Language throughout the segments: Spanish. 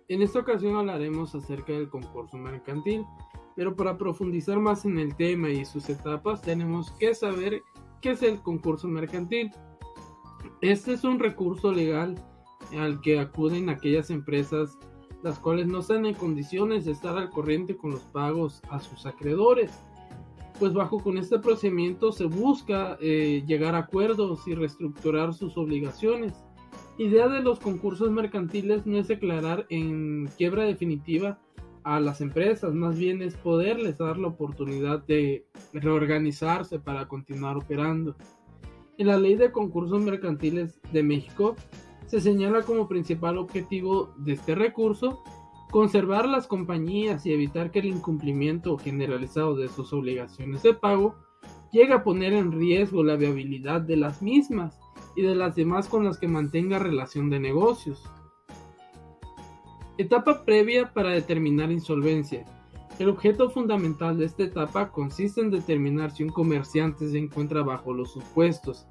En esta ocasión hablaremos acerca del concurso mercantil, pero para profundizar más en el tema y sus etapas tenemos que saber qué es el concurso mercantil. Este es un recurso legal al que acuden aquellas empresas las cuales no están en condiciones de estar al corriente con los pagos a sus acreedores. Pues bajo con este procedimiento se busca llegar a acuerdos y reestructurar sus obligaciones. Idea de los concursos mercantiles no es declarar en quiebra definitiva a las empresas, más bien es poderles dar la oportunidad de reorganizarse para continuar operando. En la Ley de Concursos Mercantiles de México se señala como principal objetivo de este recurso conservar las compañías y evitar que el incumplimiento generalizado de sus obligaciones de pago llegue a poner en riesgo la viabilidad de las mismas y de las demás con las que mantenga relación de negocios. Etapa previa para determinar insolvencia. El objeto fundamental de esta etapa consiste en determinar si un comerciante se encuentra bajo los supuestos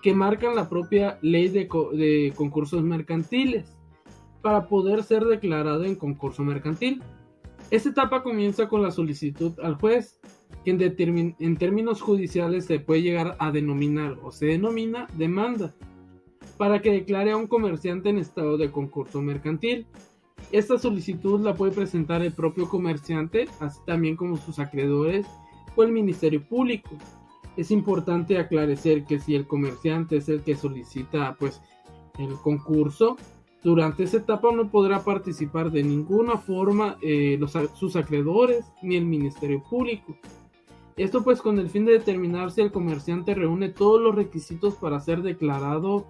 que marcan la propia ley de concursos mercantiles para poder ser declarado en concurso mercantil. Esta etapa comienza con la solicitud al juez, que en términos judiciales se puede llegar a denominar o se denomina demanda, para que declare a un comerciante en estado de concurso mercantil. Esta solicitud la puede presentar el propio comerciante, así también como sus acreedores o el Ministerio Público. Es importante aclarecer que si el comerciante es el que solicita el concurso, durante esa etapa no podrá participar de ninguna forma sus acreedores ni el Ministerio Público. Esto pues con el fin de determinar si el comerciante reúne todos los requisitos para ser declarado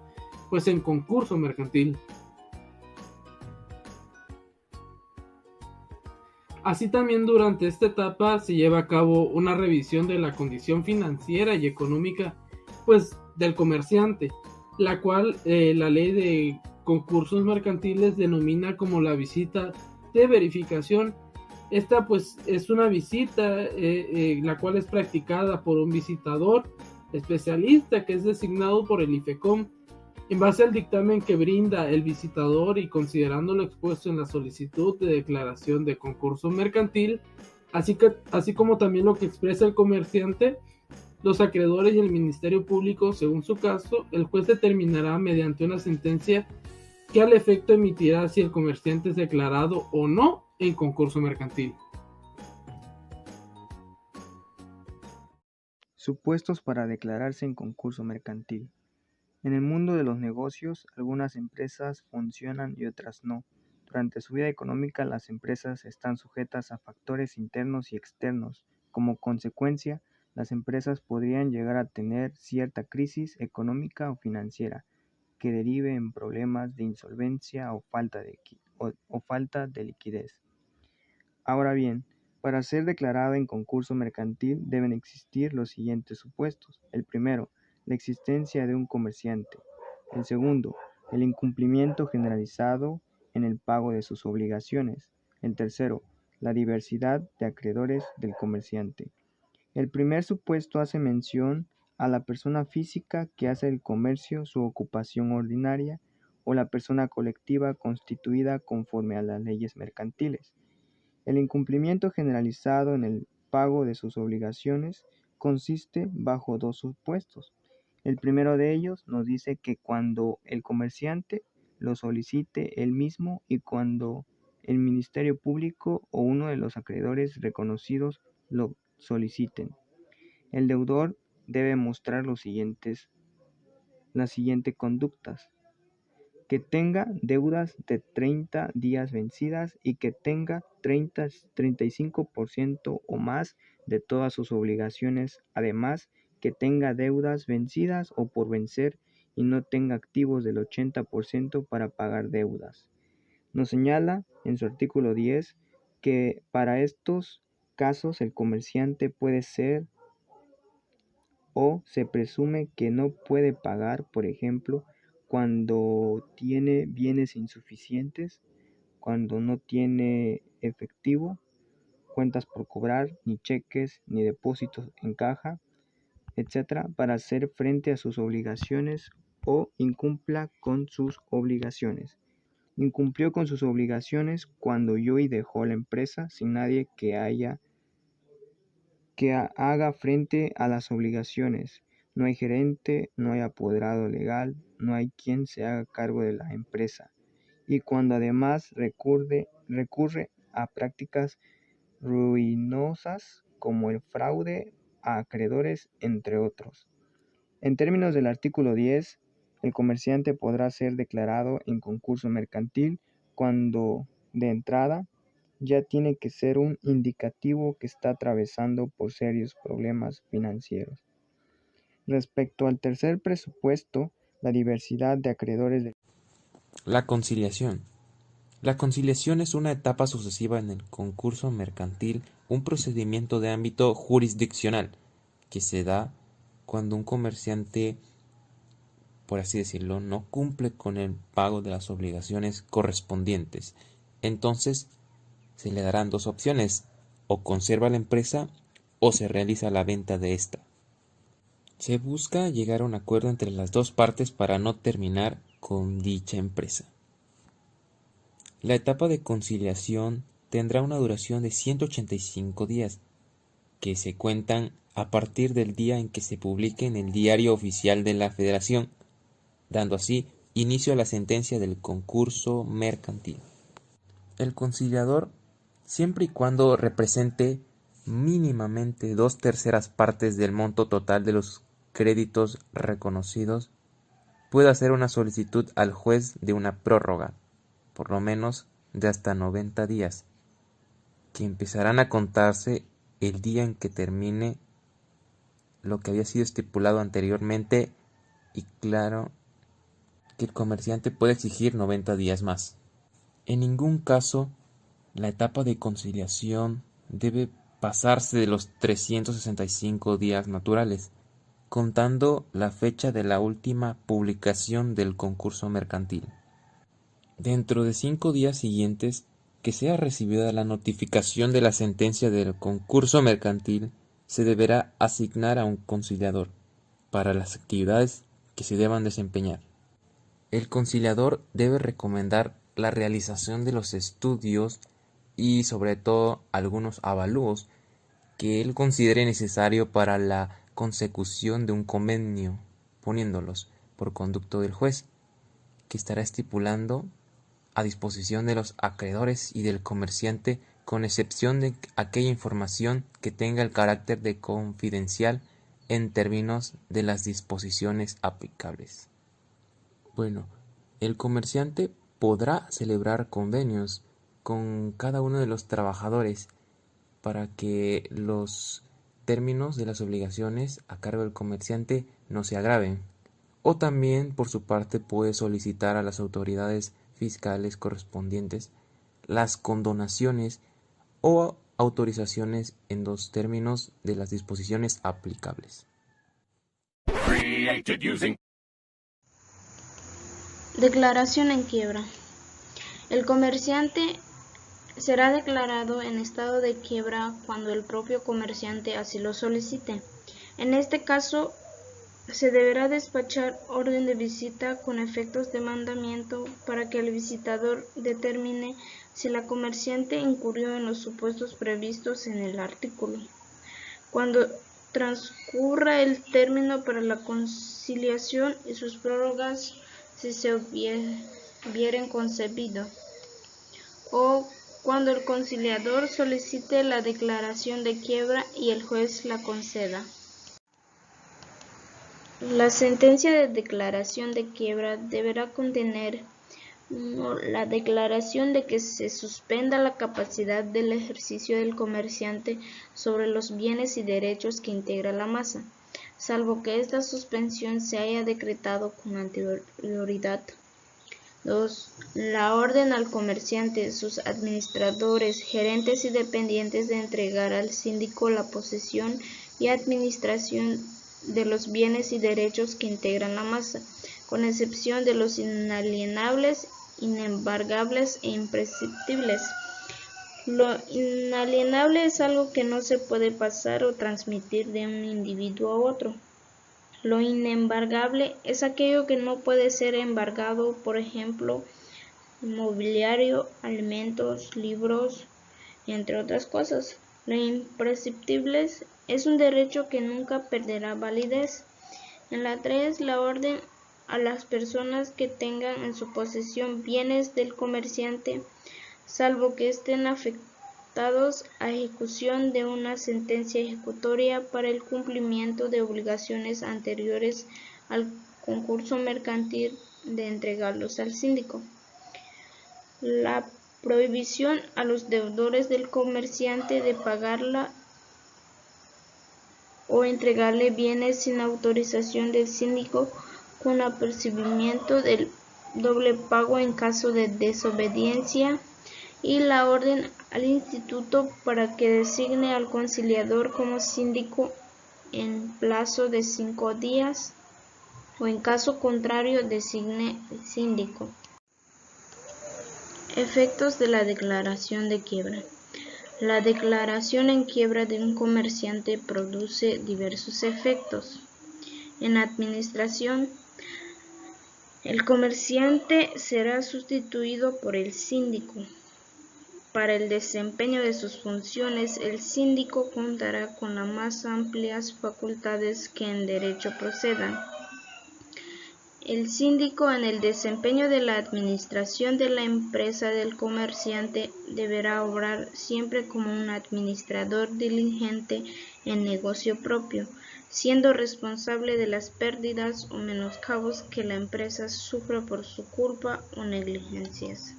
pues en concurso mercantil. Así también durante esta etapa se lleva a cabo una revisión de la condición financiera y económica pues del comerciante, la cual la ley de concursos mercantiles denomina como la visita de verificación. Esta pues es una visita la cual es practicada por un visitador especialista que es designado por el IFECOM en base al dictamen que brinda el visitador y considerando lo expuesto en la solicitud de declaración de concurso mercantil, así como también lo que expresa el comerciante, los acreedores y el Ministerio Público, según su caso, el juez determinará mediante una sentencia que al efecto emitirá si el comerciante es declarado o no en concurso mercantil. Supuestos para declararse en concurso mercantil. En el mundo de los negocios, algunas empresas funcionan y otras no. Durante su vida económica, las empresas están sujetas a factores internos y externos. Como consecuencia, las empresas podrían llegar a tener cierta crisis económica o financiera que derive en problemas de insolvencia o falta de liquidez. Ahora bien, para ser declarada en concurso mercantil deben existir los siguientes supuestos. El primero, la existencia de un comerciante. El segundo, el incumplimiento generalizado en el pago de sus obligaciones. El tercero, la diversidad de acreedores del comerciante. El primer supuesto hace mención a la persona física que hace el comercio su ocupación ordinaria o la persona colectiva constituida conforme a las leyes mercantiles. El incumplimiento generalizado en el pago de sus obligaciones consiste bajo dos supuestos. El primero de ellos nos dice que cuando el comerciante lo solicite él mismo y cuando el Ministerio Público o uno de los acreedores reconocidos lo soliciten. El deudor debe mostrar las siguientes conductas: que tenga deudas de 30 días vencidas y que tenga 35% o más de todas sus obligaciones, además que tenga deudas vencidas o por vencer y no tenga activos del 80% para pagar deudas. Nos señala en su artículo 10 que para estos casos el comerciante puede ser o se presume que no puede pagar, por ejemplo, cuando tiene bienes insuficientes, cuando no tiene efectivo, cuentas por cobrar, ni cheques, ni depósitos en caja, etcétera, para hacer frente a sus obligaciones o incumpla con sus obligaciones. Incumplió con sus obligaciones cuando huyó y dejó la empresa sin nadie que haga frente a las obligaciones. No hay gerente, no hay apoderado legal, no hay quien se haga cargo de la empresa. Y cuando además recurre a prácticas ruinosas como el fraude a acreedores, entre otros. En términos del artículo 10, el comerciante podrá ser declarado en concurso mercantil cuando, de entrada, ya tiene que ser un indicativo que está atravesando por serios problemas financieros. Respecto al tercer presupuesto, la diversidad de acreedores de La conciliación. La conciliación es una etapa sucesiva en el concurso mercantil, un procedimiento de ámbito jurisdiccional que se da cuando un comerciante, por así decirlo, no cumple con el pago de las obligaciones correspondientes. Entonces, se le darán dos opciones: o conserva la empresa o se realiza la venta de esta. Se busca llegar a un acuerdo entre las dos partes para no terminar con dicha empresa. La etapa de conciliación tendrá una duración de 185 días, que se cuentan a partir del día en que se publique en el Diario Oficial de la Federación, dando así inicio a la sentencia del concurso mercantil. El conciliador, siempre y cuando represente mínimamente 2/3 partes del monto total de los créditos reconocidos, puede hacer una solicitud al juez de una prórroga, por lo menos de hasta 90 días, que empezarán a contarse el día en que termine lo que había sido estipulado anteriormente, y claro que el comerciante puede exigir 90 días más. En ningún caso la etapa de conciliación debe pasarse de los 365 días naturales, contando la fecha de la última publicación del concurso mercantil. Dentro de 5 días siguientes que sea recibida la notificación de la sentencia del concurso mercantil, se deberá asignar a un conciliador para las actividades que se deban desempeñar. El conciliador debe recomendar la realización de los estudios y sobre todo algunos avalúos que él considere necesario para la consecución de un convenio, poniéndolos por conducto del juez, que estará estipulando a disposición de los acreedores y del comerciante, con excepción de aquella información que tenga el carácter de confidencial en términos de las disposiciones aplicables. Bueno, el comerciante podrá celebrar convenios con cada uno de los trabajadores para que los términos de las obligaciones a cargo del comerciante no se agraven. O también, por su parte, puede solicitar a las autoridades fiscales correspondientes las condonaciones o autorizaciones en los términos de las disposiciones aplicables. Declaración en quiebra. El comerciante será declarado en estado de quiebra cuando el propio comerciante así lo solicite. En este caso, se deberá despachar orden de visita con efectos de mandamiento para que el visitador determine si la comerciante incurrió en los supuestos previstos en el artículo. Cuando transcurra el término para la conciliación y sus prórrogas, si se hubieren concebido, o cuando el conciliador solicite la declaración de quiebra y el juez la conceda. La sentencia de declaración de quiebra deberá contener la declaración de que se suspenda la capacidad del ejercicio del comerciante sobre los bienes y derechos que integra la masa, salvo que esta suspensión se haya decretado con anterioridad. 2. La orden al comerciante, sus administradores, gerentes y dependientes de entregar al síndico la posesión y administración de los bienes y derechos que integran la masa, con excepción de los inalienables, inembargables e imprescriptibles. Lo inalienable es algo que no se puede pasar o transmitir de un individuo a otro. Lo inembargable es aquello que no puede ser embargado, por ejemplo, mobiliario, alimentos, libros, entre otras cosas. Lo imprescindible es un derecho que nunca perderá validez. En la 3, la orden a las personas que tengan en su posesión bienes del comerciante, salvo que estén afectados a ejecución de una sentencia ejecutoria para el cumplimiento de obligaciones anteriores al concurso mercantil, de entregarlos al síndico. La prohibición a los deudores del comerciante de pagarla o entregarle bienes sin autorización del síndico, con apercibimiento del doble pago en caso de desobediencia, y la orden al instituto para que designe al conciliador como síndico en plazo de 5 días o en caso contrario designe el síndico. Efectos de la declaración de quiebra. La declaración en quiebra de un comerciante produce diversos efectos. En administración, el comerciante será sustituido por el síndico. Para el desempeño de sus funciones, el síndico contará con las más amplias facultades que en derecho procedan. El síndico, en el desempeño de la administración de la empresa del comerciante, deberá obrar siempre como un administrador diligente en negocio propio, siendo responsable de las pérdidas o menoscabos que la empresa sufra por su culpa o negligencias.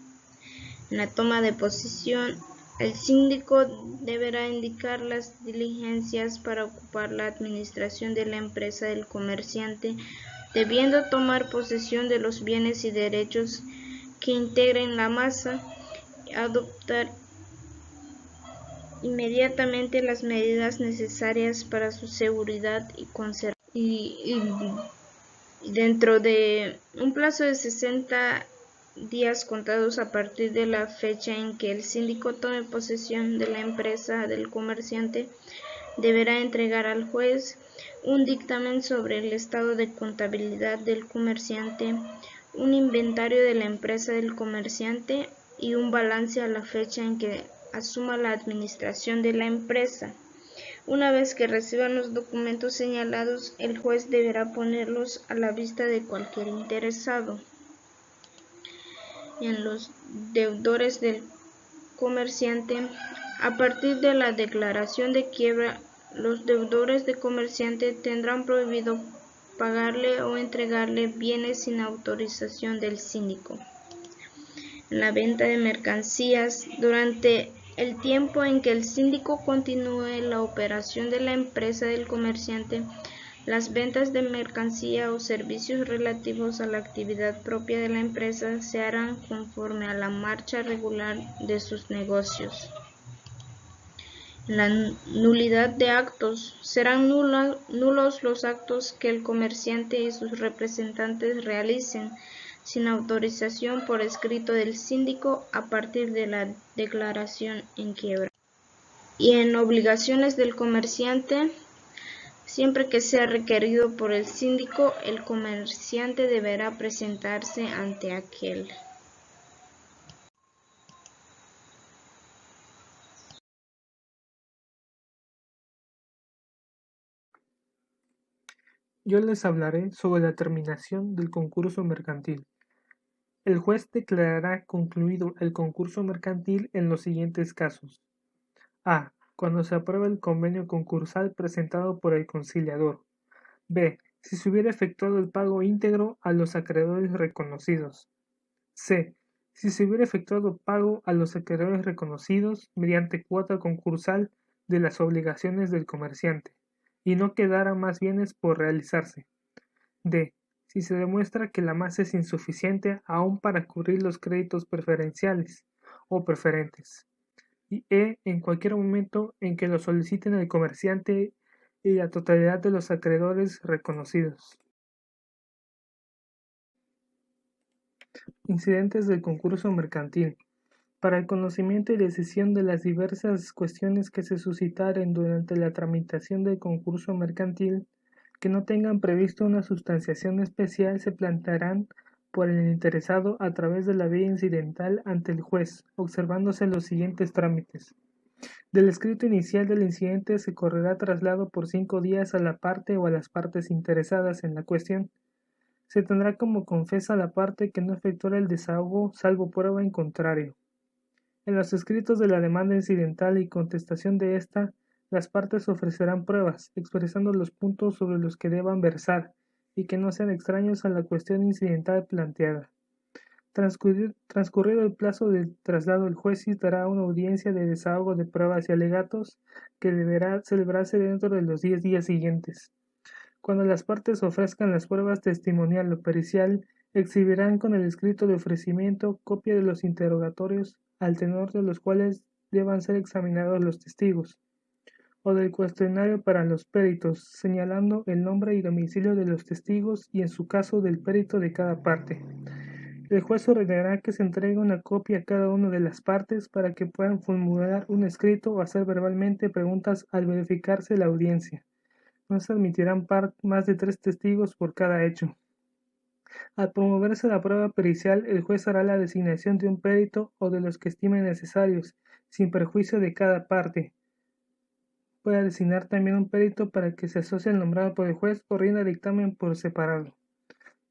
En la toma de posesión, el síndico deberá indicar las diligencias para ocupar la administración de la empresa del comerciante, debiendo tomar posesión de los bienes y derechos que integren la masa, adoptar inmediatamente las medidas necesarias para su seguridad y conservación, y dentro de un plazo de 60 días contados a partir de la fecha en que el síndico tome posesión de la empresa del comerciante, deberá entregar al juez un dictamen sobre el estado de contabilidad del comerciante, un inventario de la empresa del comerciante y un balance a la fecha en que asuma la administración de la empresa. Una vez que reciban los documentos señalados, el juez deberá ponerlos a la vista de cualquier interesado. En los deudores del comerciante, a partir de la declaración de quiebra, los deudores de comerciante tendrán prohibido pagarle o entregarle bienes sin autorización del síndico. En la venta de mercancías, durante el tiempo en que el síndico continúe la operación de la empresa del comerciante, las ventas de mercancía o servicios relativos a la actividad propia de la empresa se harán conforme a la marcha regular de sus negocios. La nulidad de actos. Serán nulos los actos que el comerciante y sus representantes realicen sin autorización por escrito del síndico a partir de la declaración en quiebra. Y en obligaciones del comerciante, siempre que sea requerido por el síndico, el comerciante deberá presentarse ante aquel. Yo les hablaré sobre la terminación del concurso mercantil. El juez declarará concluido el concurso mercantil en los siguientes casos. A. Cuando se apruebe el convenio concursal presentado por el conciliador. B. Si se hubiera efectuado el pago íntegro a los acreedores reconocidos. C. Si se hubiera efectuado pago a los acreedores reconocidos mediante cuota concursal de las obligaciones del comerciante y no quedara más bienes por realizarse. D. Si se demuestra que la masa es insuficiente aún para cubrir los créditos preferenciales o preferentes. Y E. En cualquier momento en que lo soliciten el comerciante y la totalidad de los acreedores reconocidos. Incidentes del concurso mercantil. Para el conocimiento y decisión de las diversas cuestiones que se suscitaren durante la tramitación del concurso mercantil, que no tengan previsto una sustanciación especial, se plantearán por el interesado a través de la vía incidental ante el juez, observándose los siguientes trámites. Del escrito inicial del incidente se correrá traslado por 5 días a la parte o a las partes interesadas en la cuestión. Se tendrá como confesa la parte que no efectuara el desahogo salvo prueba en contrario. En los escritos de la demanda incidental y contestación de esta, las partes ofrecerán pruebas, expresando los puntos sobre los que deban versar y que no sean extraños a la cuestión incidental planteada. Transcurrido el plazo del traslado, el juez citará una audiencia de desahogo de pruebas y alegatos que deberá celebrarse dentro de los 10 días siguientes. Cuando las partes ofrezcan las pruebas testimonial o pericial, exhibirán con el escrito de ofrecimiento copia de los interrogatorios al tenor de los cuales deban ser examinados los testigos, o del cuestionario para los peritos, señalando el nombre y domicilio de los testigos y en su caso del perito de cada parte. El juez ordenará que se entregue una copia a cada una de las partes para que puedan formular un escrito o hacer verbalmente preguntas al verificarse la audiencia. No se admitirán más de 3 testigos por cada hecho. Al promoverse la prueba pericial, el juez hará la designación de un perito o de los que estime necesarios, sin perjuicio de cada parte. Puede designar también un perito para que se asocie al nombrado por el juez o rinda dictamen por separado.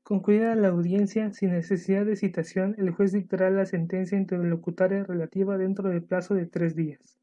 Concluida la audiencia, sin necesidad de citación, el juez dictará la sentencia interlocutoria relativa dentro del plazo de 3 días.